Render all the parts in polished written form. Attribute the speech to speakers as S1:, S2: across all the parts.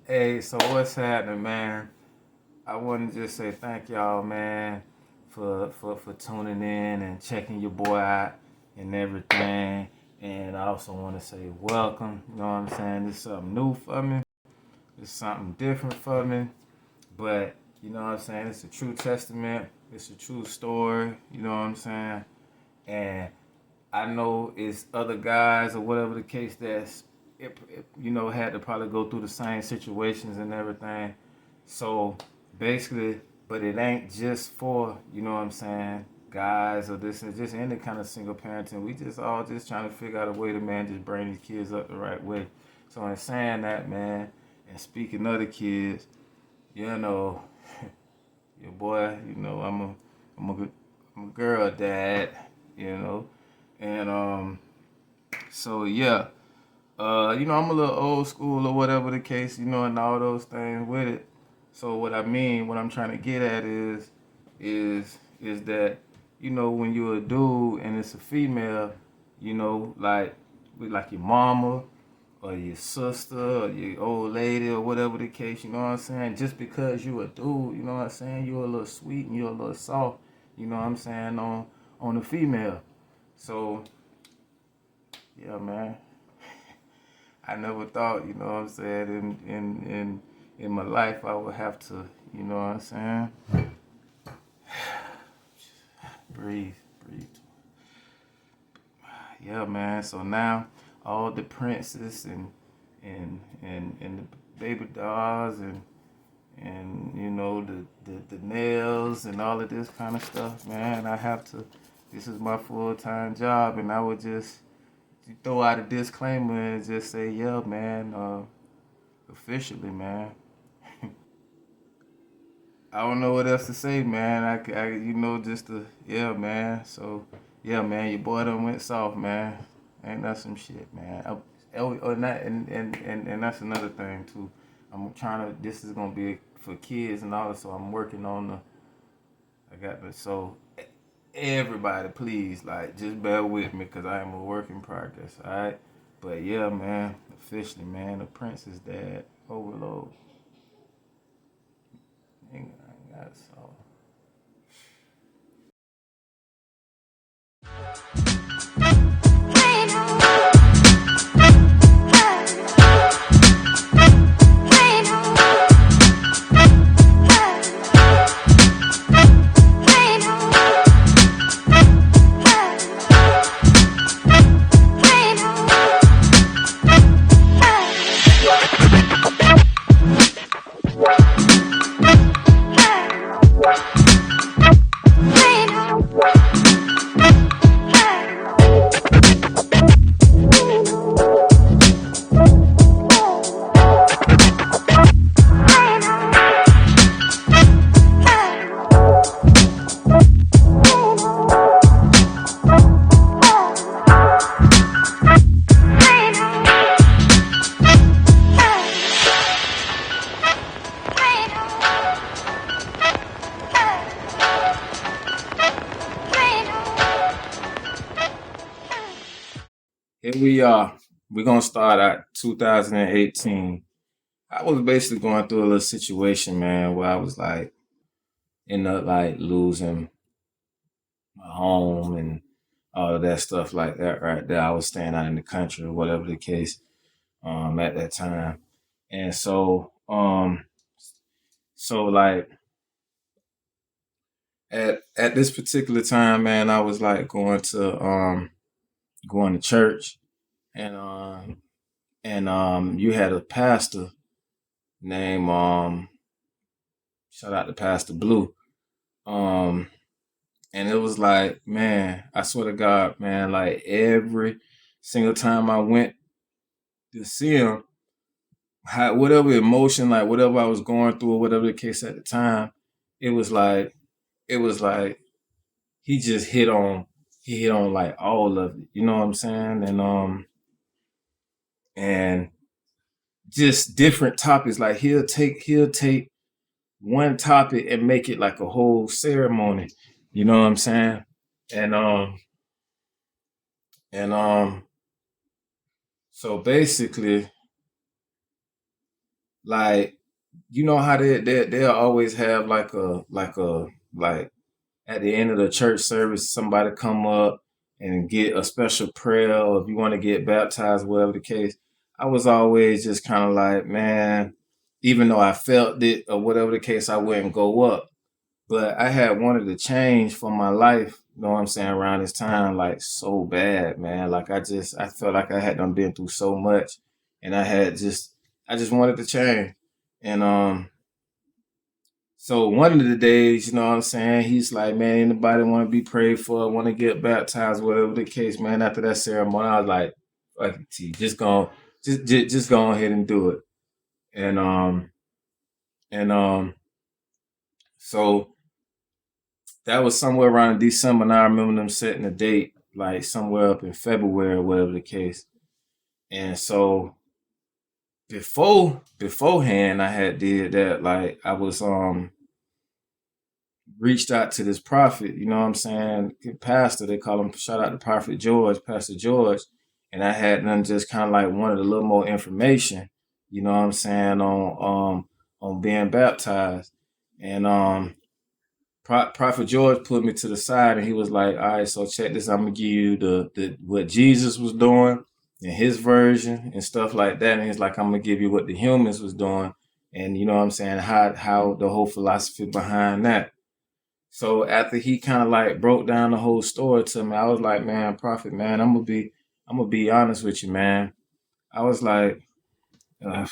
S1: Hey, so what's happening, man? I want to just say thank y'all, man, for tuning in and checking your boy out and everything. And I also want to say welcome. You know what I'm saying? This is something new for me. It's something different for me. But you know what I'm saying? It's a true testament. It's a true story. You know what I'm saying? And I know it's other guys or whatever the case that's had to probably go through the same situations and everything. So basically, but it ain't just for, you know what I'm saying, guys or this and just any kind of single parenting. We just all just trying to figure out a way to, man, just bring these kids up the right way. So in saying that, man, and speaking of the kids, you know, your boy, I'm a girl dad, you know, and so yeah, I'm a little old school or whatever the case, and all those things with it. So what I'm trying to get at is that, when you're a dude and it's a female, like your mama or your sister or your old lady or whatever the case, you know what I'm saying? Just because you a dude, you know what I'm saying? You're a little sweet and you're a little soft, you know what I'm saying, on the female. So yeah, man. I never thought, you know what I'm saying, in my life I would have to, you know what I'm saying? Breathe, breathe. Yeah, man. So now all the princes and the baby dolls and the nails and all of this kind of stuff, man. I have to. This is my full time job, and I would just throw out a disclaimer and just say, yeah, man. Officially, man. I don't know what else to say, man. Just yeah, man. So, yeah, man, your boy done went soft, man. Ain't that some shit, man? And that's another thing too. I'm trying to. This is gonna be for kids and all, so I'm working on the. I got the so. Everybody, please, like, just bear with me, cause I am a work in progress. All right, but yeah, man, officially, man, the Prince's dad, overload. Ain't got so. Here we are. We're gonna start at 2018. I was basically going through a little situation, man, where I was like, end up like losing my home and all of that stuff like that right there. I was staying out in the country or whatever the case at that time. And so like at this particular time, man, I was like going to church and you had a pastor named shout out to Pastor Blue. Um, and it was like, man, I swear to God, man, like every single time I went to see him, whatever emotion, like whatever I was going through or whatever the case at the time, it was like, it was like he just he hit on like all of it. You know what I'm saying? And just different topics. Like he'll take one topic and make it like a whole ceremony. You know what I'm saying? And and so basically, like, you know how they'll always have like at the end of the church service, somebody come up and get a special prayer, or if you want to get baptized, whatever the case. I was always just kind of like, man, even though I felt it or whatever the case, I wouldn't go up. But I had wanted to change for my life, you know what I'm saying, around this time, like so bad, man. Like I felt like I had done been through so much, and I just wanted to change. And so one of the days, you know what I'm saying, he's like, man, anybody want to be prayed for, want to get baptized, whatever the case, man. After that ceremony, I was like, fuck it, T, just go ahead and do it. And and so that was somewhere around December. And I remember them setting a date, like somewhere up in February or whatever the case. And so beforehand, I had did that. Like I was reached out to this prophet, you know what I'm saying, pastor. They call him, shout out to Prophet George, Pastor George. And I had them just kind of like wanted a little more information, you know what I'm saying, on being baptized. And Prophet George put me to the side and he was like, all right, so check this. I'm gonna give you the what Jesus was doing in his version and stuff like that. And he's like, I'm gonna give you what the humans was doing, and you know what I'm saying, how the whole philosophy behind that. So after he kind of like broke down the whole story to me, I was like, man, Prophet, man, I'm gonna be honest with you, man. I was like, uh,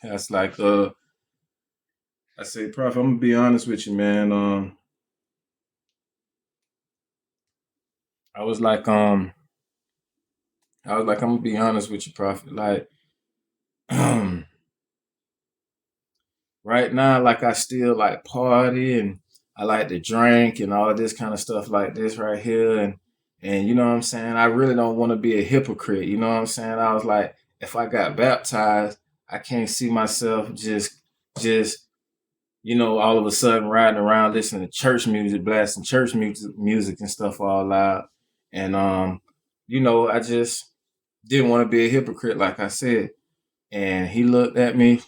S1: that's like, I say, Prophet, I'm gonna be honest with you, man. I was like, I'm gonna be honest with you, Prophet. Like, right now, like I still like party and I like to drink and all of this kind of stuff like this right here. And you know what I'm saying? I really don't want to be a hypocrite. You know what I'm saying? I was like, if I got baptized, I can't see myself just, all of a sudden riding around listening to church music, blasting church music and stuff all loud. And I just didn't want to be a hypocrite, like I said. And he looked at me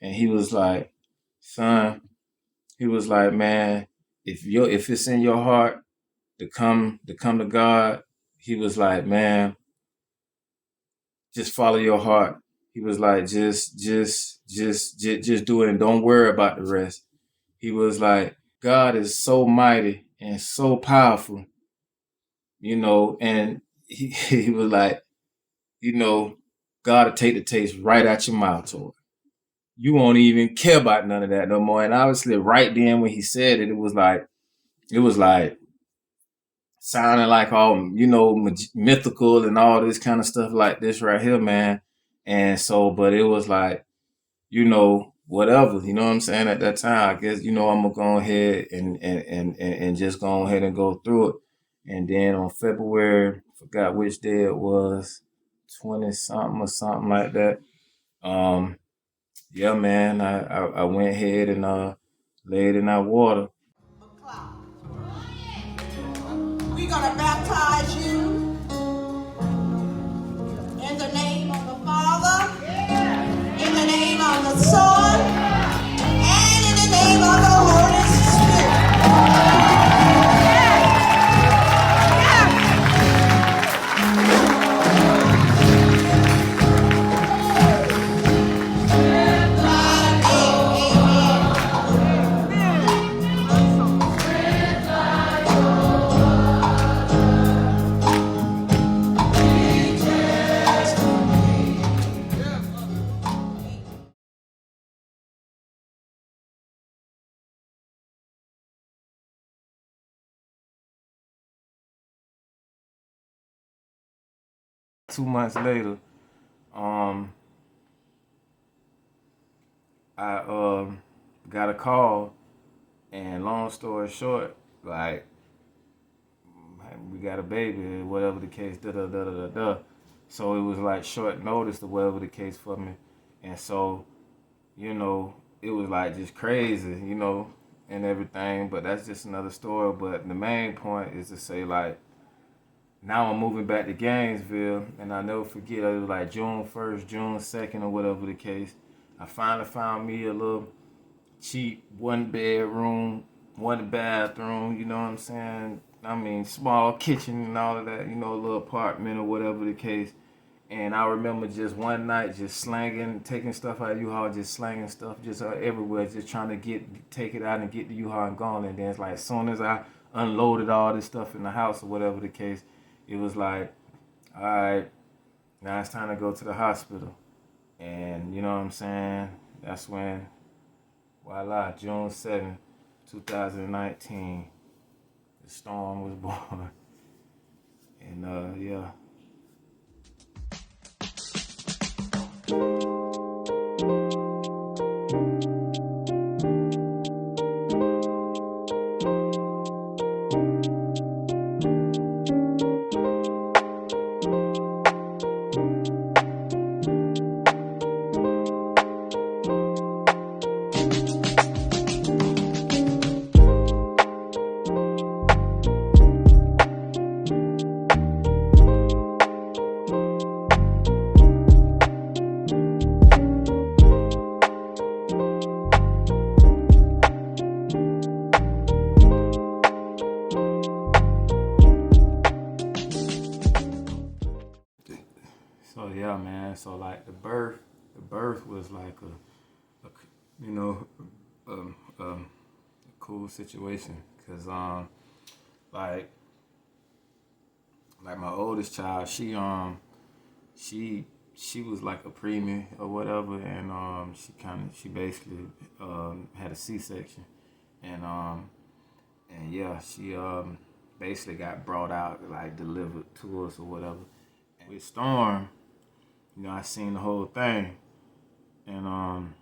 S1: and he was like, son, he was like, man, if it's in your heart to come to God, he was like, man, just follow your heart. He was like, just do it and don't worry about the rest. He was like, God is so mighty and so powerful, and he was like, God will take the taste right out your mouth, toward you won't even care about none of that no more. And obviously, right then when he said it, it was like sounding like all mythical and all this kind of stuff like this right here, man. And so, but it was like, whatever, you know what I'm saying. At that time, I guess I'm gonna go ahead and just go ahead and go through it. And then on February, forgot which day it was, 20 something or something like that. Um, yeah, man, I went ahead and laid in that water.
S2: We're going to baptize you in the name of the Father, in the name of the Son, and in the name of the Holy Spirit.
S1: 2 months later, um, I got a call, and long story short, like we got a baby, whatever the case, da da da da da da. So it was like short notice or whatever the case for me, and so it was like just crazy, and everything. But that's just another story. But the main point is to say, like, now I'm moving back to Gainesville, and I never forget, it was like June 1st, June 2nd, or whatever the case. I finally found me a little cheap 1 bedroom, 1 bathroom, you know what I'm saying? I mean, small kitchen and all of that, you know, a little apartment or whatever the case. And I remember just one night just slanging, taking stuff out of U-Haul, just slanging stuff just everywhere, just trying to take it out and get the U-Haul and gone. And then it's like, as soon as I unloaded all this stuff in the house or whatever the case, it was like, all right, now it's time to go to the hospital. And you know what I'm saying? That's when, voila, June 7th, 2019, the storm was born. And yeah. So yeah, man. So like the birth was like a you know, a cool situation, cause like my oldest child, she was like a preemie or whatever, and she basically had a C-section, and yeah, she basically got brought out, like delivered to us or whatever. And with Storm, you know, I seen the whole thing, and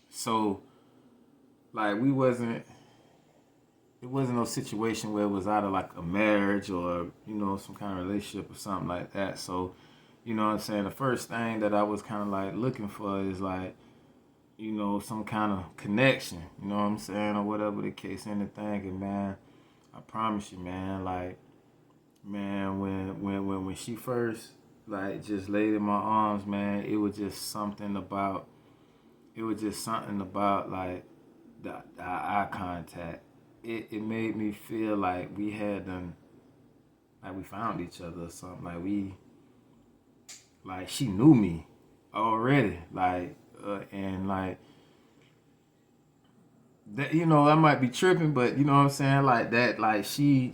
S1: so like it wasn't no situation where it was out of like a marriage or, you know, some kind of relationship or something like that. So, you know what I'm saying, the first thing that I was kind of like looking for is like, you know, some kind of connection, you know what I'm saying, or whatever the case, anything. And man, I promise you, man, like, man, when she first like just laid in my arms, man, it was just something about like the eye contact. It made me feel like we had done, like we found each other or something. Like she knew me already, and like that, you know, I might be tripping, but you know what I'm saying, like that, like she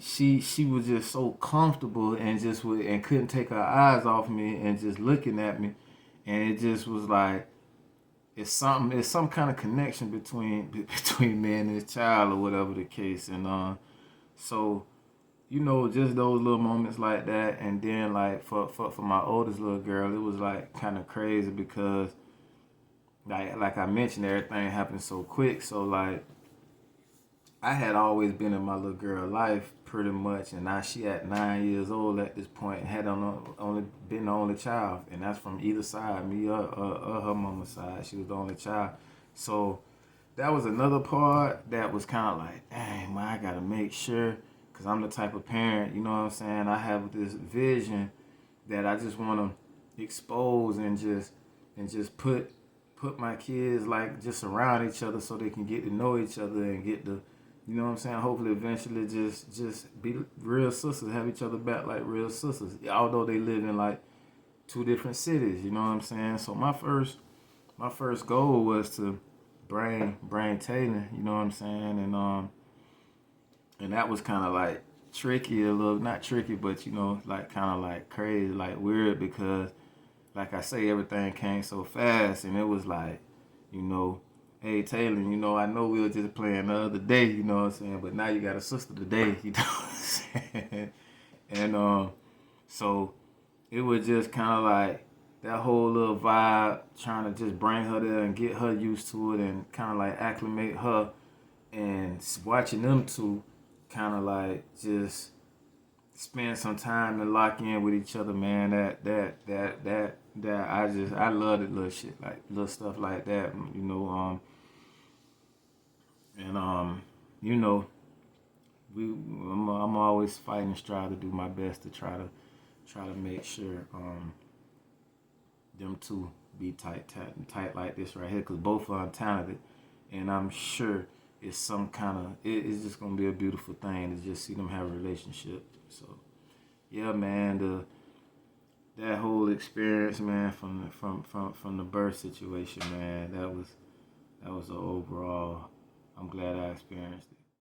S1: was just so comfortable and and couldn't take her eyes off me and just looking at me, and it just was like it's some kind of connection between me and this child or whatever the case, and so you know, just those little moments like that. And then like for my oldest little girl, it was like kind of crazy because like I mentioned, everything happened so quick. So like I had always been in my little girl life pretty much, and now she at 9 years old at this point, had only been the only child, and that's from either side, me or her mama's side. She was the only child. So that was another part that was kind of like, dang, man, I gotta make sure, because I'm the type of parent, you know what I'm saying, I have this vision that I just want to expose and just put my kids like just around each other so they can get to know each other and get to, you know what I'm saying, hopefully eventually just be real sisters, have each other back like real sisters, although they live in like 2 different cities, you know what I'm saying. So my first goal was to bring Taylor, you know what I'm saying, and that was kind of like tricky, a little, not tricky, but you know, like kind of like crazy, like weird, because like I say, everything came so fast, and it was like, you know, hey Taylor, you know, I know we were just playing the other day, you know what I'm saying, but now you got a sister today, you know what I'm saying, and so it was just kind of like that whole little vibe, trying to just bring her there and get her used to it and kind of like acclimate her, and watching them two kind of like just spend some time and lock in with each other, man. I love the little shit, like little stuff like that, you know. And you know, I'm always fighting and strive to do my best to try to make sure them two be tight like this right here, because both are talented, and I'm sure it's some kind of it's just gonna be a beautiful thing to just see them have a relationship. So yeah, man, that whole experience, man, from the birth situation, man, that was an overall. I'm glad I experienced it.